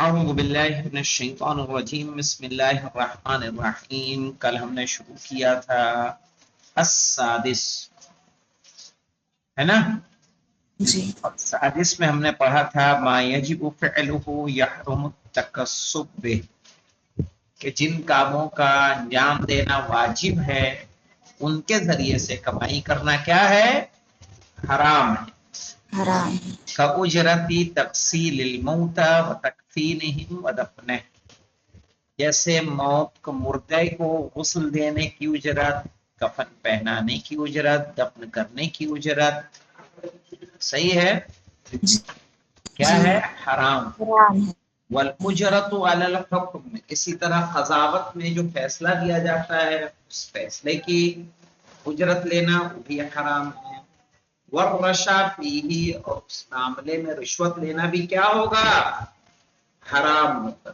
اعوذ باللہ من الشیطان الرجیم بسم اللہ الرحمن الرحیم. کل ہم نے شروع کیا تھا السادس، ہے نا؟ جی السادس میں ہم نے پڑھا تھا ما یجب فعلہ یحرم التکسب بہ، کہ جن کاموں کا انجام دینا واجب ہے ان کے ذریعے سے کمائی کرنا کیا ہے؟ حرام ہے. حرام ہے. کاجرتی تغسیل الموتى وتکفینہم ودفنہ، جیسے موت کو مردے کو غسل دینے کی اجرت، کفن پہنانے کی اجرت، دفن کرنے کی اجرت. صحیح ہے؟ جی کیا جی ہے؟ حرام. حرام ہے. والاجرت علی الحکم، اسی طرح قضاوت میں جو فیصلہ دیا جاتا ہے اس فیصلے کی اجرت لینا وہ بھی حرام ہے. والرشا فیہ، اور اس معاملے میں رشوت لینا بھی کیا ہوگا؟ حرام ہوگا.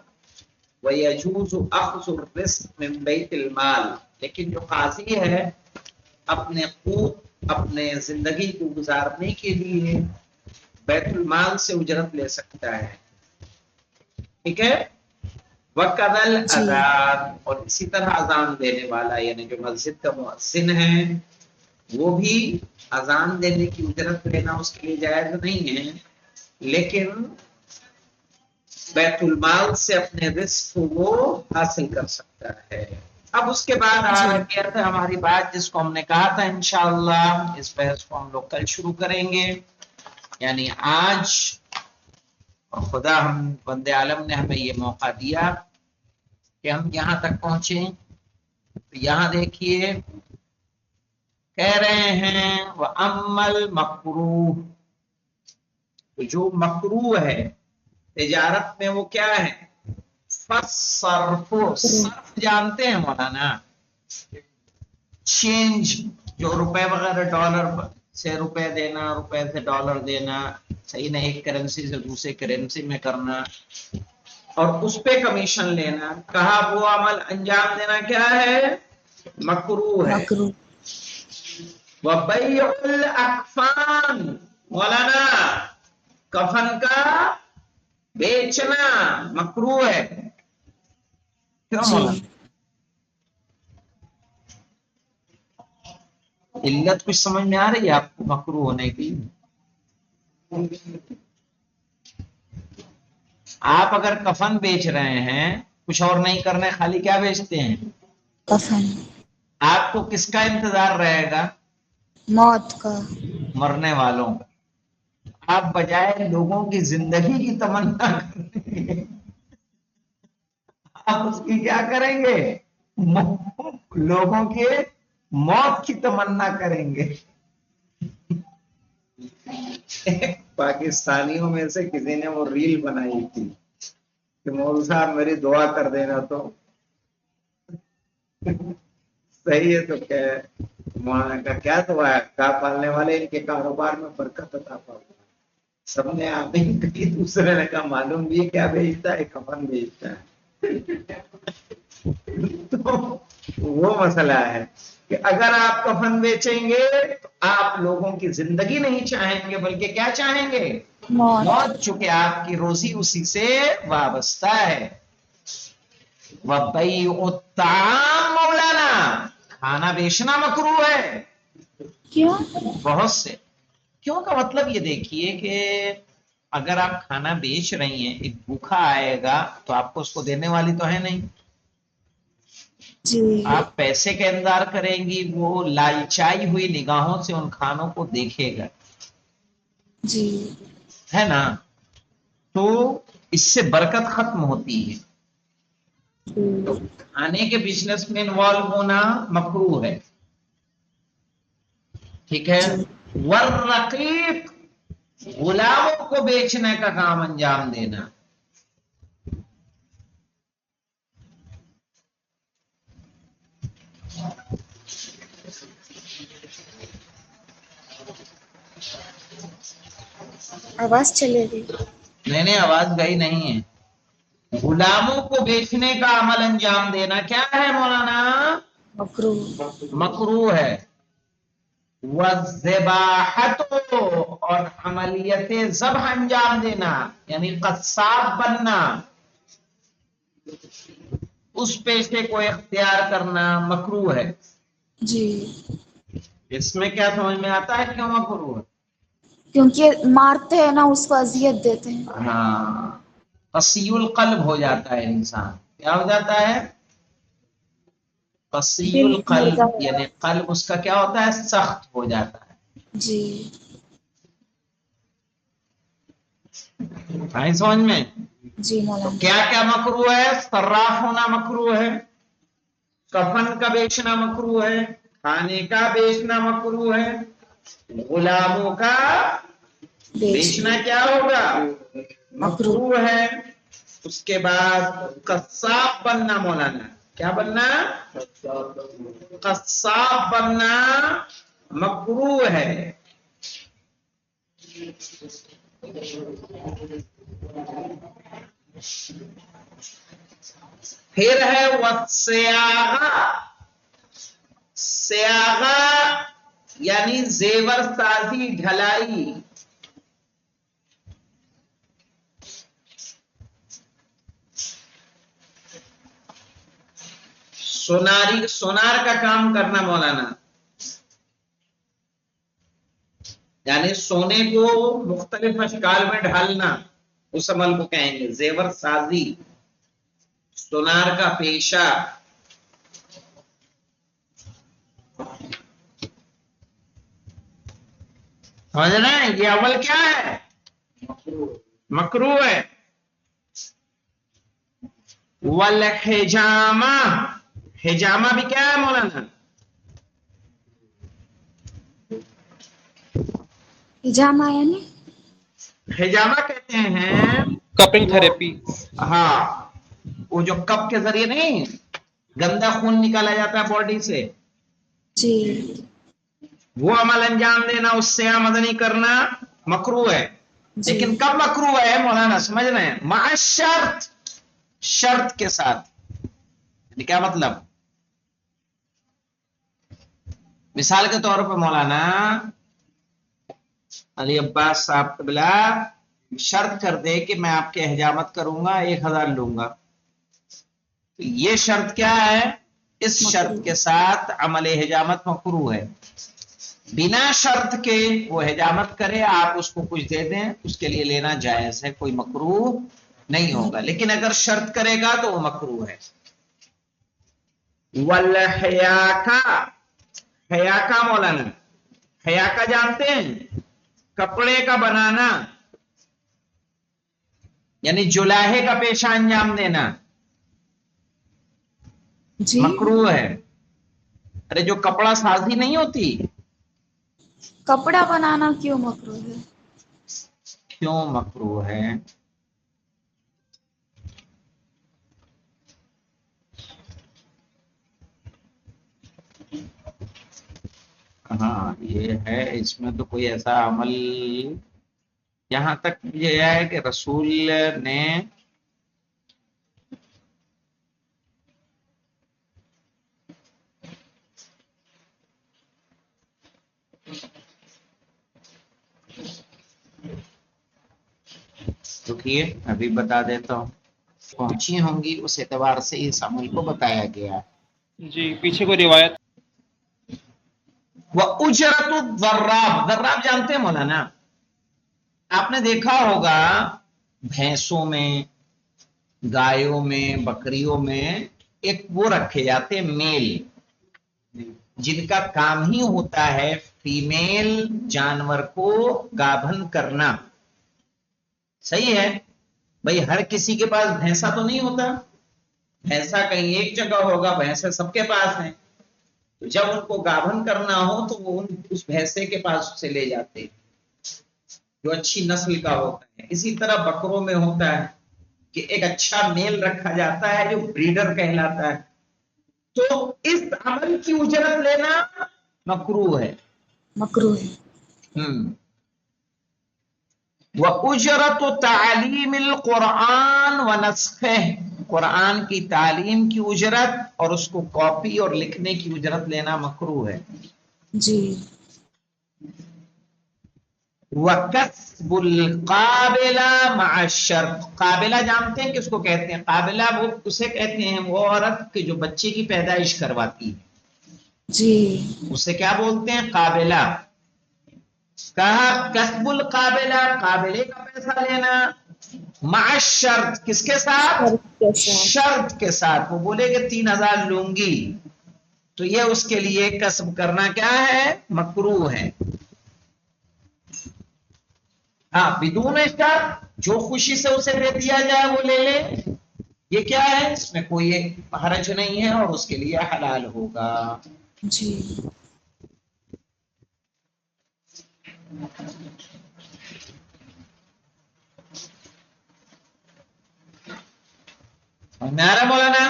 وَيَجُوزُ أَخْذُ الرِّزْقِ مِنْ بَيْتِ الْمَالِ، لیکن جو قاضی ہے اپنے قوت، اپنے زندگی کو گزارنے کے لیے بیت المال سے اجرت لے سکتا ہے. ٹھیک ہے؟ وَقَذَا جی الْأَذَانُ، اور اسی طرح اذان دینے والا یعنی جو مسجد کا مؤذن ہے وہ بھی اذان دینے کی اجرت لینا اس کے لیے جائز نہیں ہے، لیکن بیت المال سے اپنے رزق کو وہ حاصل کر سکتا ہے. اب اس کے بعد آ جی گیا تھا ہماری بات جس کو ہم نے کہا تھا انشاءاللہ اس بحث کو ہم لوگ کل شروع کریں گے، یعنی آج. اور خدا ہم بند عالم نے ہمیں یہ موقع دیا کہ ہم یہاں تک پہنچے. یہاں دیکھیے کہہ رہے ہیں وَأَمَّا الْمَكْرُوهُ، جو مکروہ ہے تجارت میں وہ کیا ہے؟ فالصرف، صرف جانتے ہیں مولانا؟ چینج، جو روپے وغیرہ ڈالر سے روپے دینا، روپے سے ڈالر دینا، صحیح نہیں، ایک کرنسی سے دوسرے کرنسی میں کرنا اور اس پہ کمیشن لینا. کہا وہ عمل انجام دینا کیا ہے؟ مکروہ ہے. مکروہ. وَبَيْعُ الْأَكْفَانِ، مولانا کفن کا بیچنا مکروہ ہے. کیوں جی مولانا؟ علت کچھ سمجھ میں آ رہی ہے آپ کو مکروہ ہونے کی؟ آپ اگر کفن بیچ رہے ہیں کچھ اور نہیں کرنے، خالی کیا بیچتے ہیں؟ کفن. آپ کو کس کا انتظار رہے گا؟ موت کا. مرنے والوں کا. آپ بجائے لوگوں کی زندگی کی تمنا کریں گے آپ اس کی کیا کریں گے؟ لوگوں کے موت کی تمنا کریں گے. پاکستانیوں میں سے کسی نے وہ ریل بنائی تھی کہ مولوی صاحب میری دعا کر دینا تو صحیح ہے. تو مولانا کا کیا دعا ہے؟ گاہ پالنے والے ان کے کاروبار میں برکت عطا فرمائے. سب نے آمین کہی. دوسرے نے کہا معلوم بھی کیا بھیجتا ہے؟ کفن بھیجتا ہے. تو وہ مسئلہ ہے کہ اگر آپ کفن بیچیں گے تو آپ لوگوں کی زندگی نہیں چاہیں گے بلکہ کیا چاہیں گے؟ موت. چونکہ آپ کی روزی اسی سے وابستہ ہے. وَبَيْعُ الطَّعَامِ، مولانا کھانا بیچنا مکروہ ہے. کیوں؟ بہت سے کیوں کا مطلب یہ دیکھیے کہ اگر آپ کھانا بیچ رہی ہیں، ایک بھوکا آئے گا تو آپ کو اس کو دینے والی تو ہے نہیں. جی آپ پیسے کا انتظار کریں گی، وہ لالچائی ہوئی نگاہوں سے ان کھانوں کو دیکھے گا، جی ہے نا؟ تو اس سے برکت ختم ہوتی ہے. تو کھانے کے بزنس میں انوالو ہونا مکروہ ہے. ٹھیک ہے؟ جی والرقیق، غلاموں کو بیچنے کا کام انجام دینا. آواز چلے گی. نہیں آواز گئی نہیں ہے. غلاموں کو بیچنے کا عمل انجام دینا کیا ہے مولانا؟ مکروہ. مکروہ ہے. والذباحۃ، اور عملیت ذبح انجام دینا یعنی قصاب بننا. اس پیشے کو اختیار کرنا مکروہ ہے. جی اس میں کیا سمجھ میں آتا ہے کیوں مکروہ ہے؟ کیونکہ مارتے ہیں نا، اس کو اذیت دیتے ہیں. ہاں، قسی القلب ہو جاتا ہے انسان. کیا ہو جاتا ہے؟ قسی دل مردہ القلب، ہو یعنی جاتا قلب اس کا کیا ہوتا ہے؟ سخت ہو جاتا ہے. ہے. جی آئی سمجھ میں؟ جی تو مولانا. کیا کیا مکروہ ہے؟ صراف ہونا مکروہ ہے، کفن کا بیچنا مکروہ ہے، کھانے کا بیچنا مکروہ ہے، غلاموں کا بیچنا کیا ہوگا؟ مکروہ. مکروہ ہے. اس کے بعد قصاب بننا، مولانا کیا بننا؟ قصاب بننا مکروہ ہے. پھر ہے والصیاغہ. سیاغہ یعنی زیور سازی، ڈھلائی. سونار کا کام کرنا مولانا، یعنی سونے کو مختلف اشکال میں ڈھالنا، اس عمل کو کہیں گے زیور سازی. سونار کا پیشہ. سمجھ رہے ہیں؟ یہ عمل کیا ہے؟ مکروہ ہے. والحجامہ، حجامہ بھی کیا ہے مولانا؟ حجامہ یعنی حجامہ کہتے ہیں کپنگ وہ، تھراپی. ہاں وہ جو کپ کے ذریعے نہیں گندا خون نکالا جاتا ہے باڈی سے، جی وہ عمل انجام دینا، اس سے آمدنی کرنا مکروہ ہے. جی لیکن کب مکروہ ہے مولانا سمجھ رہے ہیں؟ مع الشرط، شرط کے ساتھ. یعنی کیا مطلب؟ مثال کے طور پر مولانا علی عباس صاحب قبلہ شرط کر دے کہ میں آپ کے حجامت کروں گا، 1000 لوں گا. تو یہ شرط کیا ہے؟ اس شرط مکروہ. کے ساتھ عمل حجامت مکروہ ہے. بنا شرط کے وہ حجامت کرے، آپ اس کو کچھ دے دیں، اس کے لیے لینا جائز ہے، کوئی مکروہ نہیں ہوگا. لیکن اگر شرط کرے گا تو وہ مکروہ ہے. والحیاکہ، حیاکہ مولانا، حیاکہ جانتے ہیں؟ کپڑے کا بنانا، یعنی جلاہے کا پیشہ انجام دینا جی مکروہ ہے. ارے جو کپڑا سازی نہیں ہوتی، کپڑا بنانا کیوں مکروہ ہے؟ کیوں مکروہ ہے؟ ہاں یہ ہے، اس میں تو کوئی ایسا عمل، یہاں تک یہ ہے کہ رسول نے رکیے ابھی بتا دیتا ہوں، پہنچی ہوں گی اس اعتبار سے اس عمل کو بتایا گیا. جی پیچھے کوئی روایت. وہ اجرت الضراب، ضراب جانتے ہیں مولانا؟ آپ نے دیکھا ہوگا بھینسوں میں، گایوں میں، بکریوں میں ایک وہ رکھے جاتے ہیں میل، جن کا کام ہی ہوتا ہے فیمیل جانور کو گابھن کرنا. صحیح ہے بھائی، ہر کسی کے پاس بھینسا تو نہیں ہوتا، بھینسا کہیں ایک جگہ ہوگا، بھینسے سب کے پاس ہیں. تو جب ان کو گابھن کرنا ہو تو وہ اس بھینسے کے پاس سے لے جاتے ہیں جو اچھی نسل کا ہوتا ہے. اسی طرح بکروں میں ہوتا ہے کہ ایک اچھا میل رکھا جاتا ہے جو بریڈر کہلاتا ہے. تو اس عمل کی اجرت لینا مکروہ ہے. مکروہ ہے. وَأُجْرَةُ تَعْلِيمِ الْقُرْآنِ وَنَسْخِهِ، قرآن کی تعلیم کی اجرت اور اس کو کاپی اور لکھنے کی اجرت لینا مکروہ ہے. جی وَكَسْبُ الْقَابِلَةِ مَعَ الشَّرْطِ، قابلہ جانتے ہیں کس کو کہتے ہیں؟ قابلہ وہ اسے کہتے ہیں وہ عورت کہ جو بچے کی پیدائش کرواتی ہے، جی اسے کیا بولتے ہیں؟ قابلہ. کہا کسب القابلہ، قابلے کا پیسہ لینا، مع الشرط کس کے ساتھ؟ شرط کے ساتھ. شرط کے ساتھ. وہ بولے کہ 3000 لوں گی تو یہ اس کے لیے کسب کرنا کیا ہے؟ مکروہ ہے. ہاں بدون شرط جو خوشی سے اسے دے دیا جائے وہ لے لے، یہ کیا ہے؟ اس میں کوئی حرج نہیں ہے اور اس کے لیے حلال ہوگا. جی میرا مولانا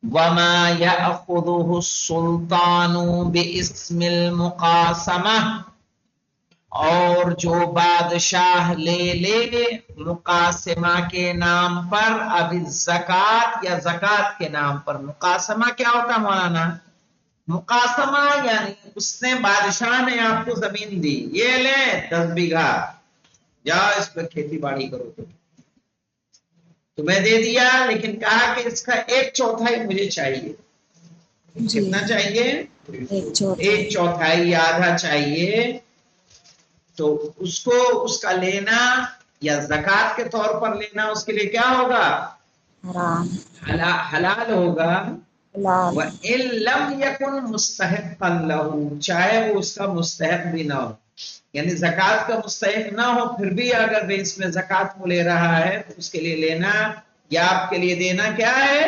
وما يأخذه السلطان باسم المقاسمہ، اور جو بادشاہ لے لے مقاسمہ کے نام پر، اب زکوٰۃ یا زکوٰۃ کے نام پر. مقاسمہ کیا ہوتا ہے مولانا؟ مقاسمہ یعنی اس نے بادشاہ نے آپ کو زمین دی، یہ لیں 10 بیگھہ یا اس پہ کھیتی باڑی کرو، تمہیں دے دیا، لیکن کہا کہ اس کا 1/4 مجھے چاہیے. جی کتنا چاہیے؟ 1/4. 1/4 یا آدھا چاہیے. تو اس کو اس کا لینا یا زکوٰۃ کے طور پر لینا اس کے لیے کیا ہوگا؟ حرام. حلال ہوگا. حلال. وَإِن لَمْ يَكُنْ مُسْتَحِقًا لَهُ، چاہے وہ اس کا مستحق بھی نہ ہو، یعنی زکوٰۃ کا مستحق نہ ہو پھر بھی اگر وہ اس میں زکوٰۃ کو لے رہا ہے تو اس کے لیے لینا یا آپ کے لیے دینا کیا ہے؟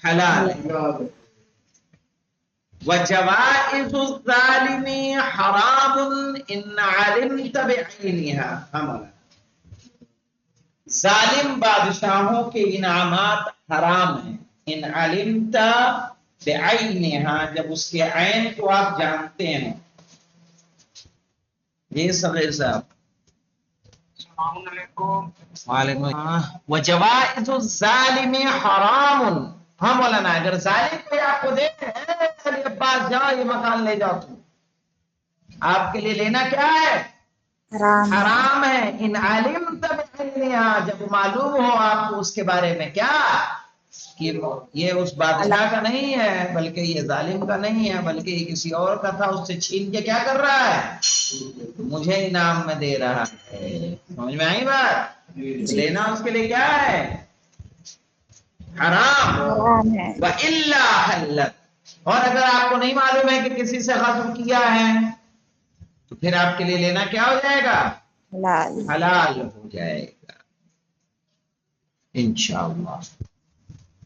حلال ہے. وَجَوَائِزُ الظَّالِمِ حَرَامٌ إِنْ عَلِمْتَ بِعَيْنِهَا، ظالم بادشاہوں کے انعامات حرام ہیں. ان علمت بعینها، جب اس کے عین کو آپ جانتے ہیں. جی صغیر صاحب. السلام علیکم. وعلیکم السلام. وجوائز الظالم حرام. ہاں مولانا اگر ظالم کوئی آپ کو دے چلیے عباس جاؤ یہ مکان لے جاؤ، تو آپ کے لیے لینا کیا ہے؟ حرام. حرام ہے. ان علمت بعینها، جب معلوم ہو آپ کو اس کے بارے میں کیا کہ یہ اس بادشاہ کا نہیں ہے بلکہ یہ ظالم کا نہیں ہے بلکہ یہ کسی اور کا تھا، اس سے چھین کے کیا کر رہا ہے؟ مجھے انعام میں دے رہا ہے. سمجھ میں آئی بات؟ لینا اس کے لیے کیا ہے؟ حرام. حرام ہے. وَإِلَّا حَلَّتْ، اور اگر آپ کو نہیں معلوم ہے کہ کسی سے غصب کیا ہے تو پھر آپ کے لیے لینا کیا ہو جائے گا؟ حلال. حلال ہو جائے گا انشاءاللہ.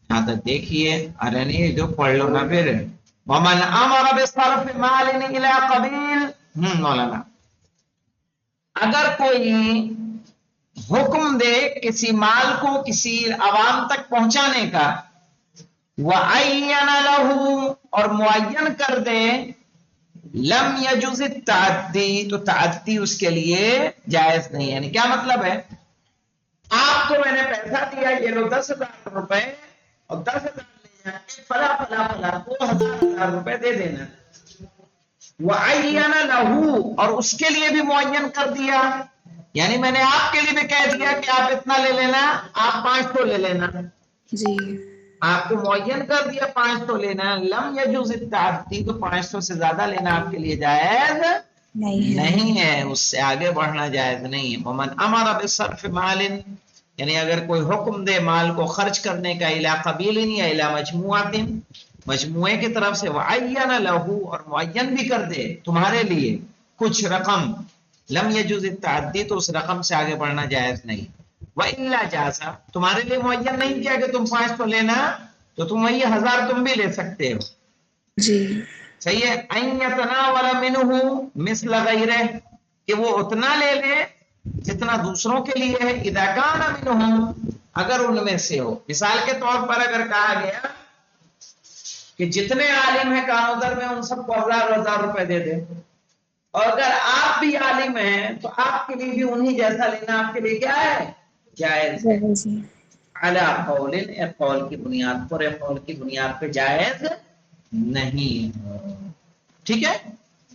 یہاں تک دیکھیے. ارے نہیں جو پڑھ لو نا پھر. ومن امر بصرف مال الى قبیل، مولانا اگر کوئی حکم دے کسی مال کو کسی عوام تک پہنچانے کا، وعین له، اور معین کر دے، لم یجوز التعدی، تو تعدی اس کے لیے جائز نہیں. یعنی کیا مطلب ہے؟ آپ کو میں نے پیسہ دیا، یہ لو 10,000 روپے، اور 10,000 لے جائیں فلا فلا فلا کو 1,000 روپے دے دینا. وعین له، اور اس کے لیے بھی معین کر دیا، یعنی میں نے آپ کے لیے بھی کہہ دیا کہ آپ اتنا لے لینا، آپ 500 لے لینا. جی آپ کو معین کر دیا 500 لینا. لم یجوز التعدی، تو 500 سے زیادہ لینا آپ کے لیے جائز نہیں ہے، اس سے آگے بڑھنا جائز نہیں ہے. ومن امر بصرف مال، یعنی اگر کوئی حکم دے مال کو خرچ کرنے کا، الی قبیل یا الی مجموعات، مجموعے کی طرف سے، وعین له، اور معین بھی کر دے تمہارے لیے کچھ رقم، لم یجوز التعدی، تو اس رقم سے آگے بڑھنا جائز نہیں. وَإِلَّا جَازَ، تمہارے لیے معین نہیں کیا کہ تم 500 لینا، تو تم وہی 1000 تم بھی لے سکتے ہو. جی صحیح ہے. أَن يَتَنَاوَلَ مِنْهُ مِثْلَ غَيْرِهِ، کہ وہ اتنا لے لے جتنا دوسروں کے لیے ہے. اذا كان منهم، اگر ان میں سے ہو. مثال کے طور پر اگر کہا گیا کہ جتنے عالم ہیں کانودر میں ان سب کو 1000 روپے دے دے، اور اگر آپ بھی عالم ہیں تو آپ کے لیے بھی انہی جیسا لینا آپ کے لیے کیا ہے؟ جائز ہے. علی قول، ایک قول کی بنیاد پر، ایک قول کی بنیاد پہ جائز نہیں. ٹھیک ہے.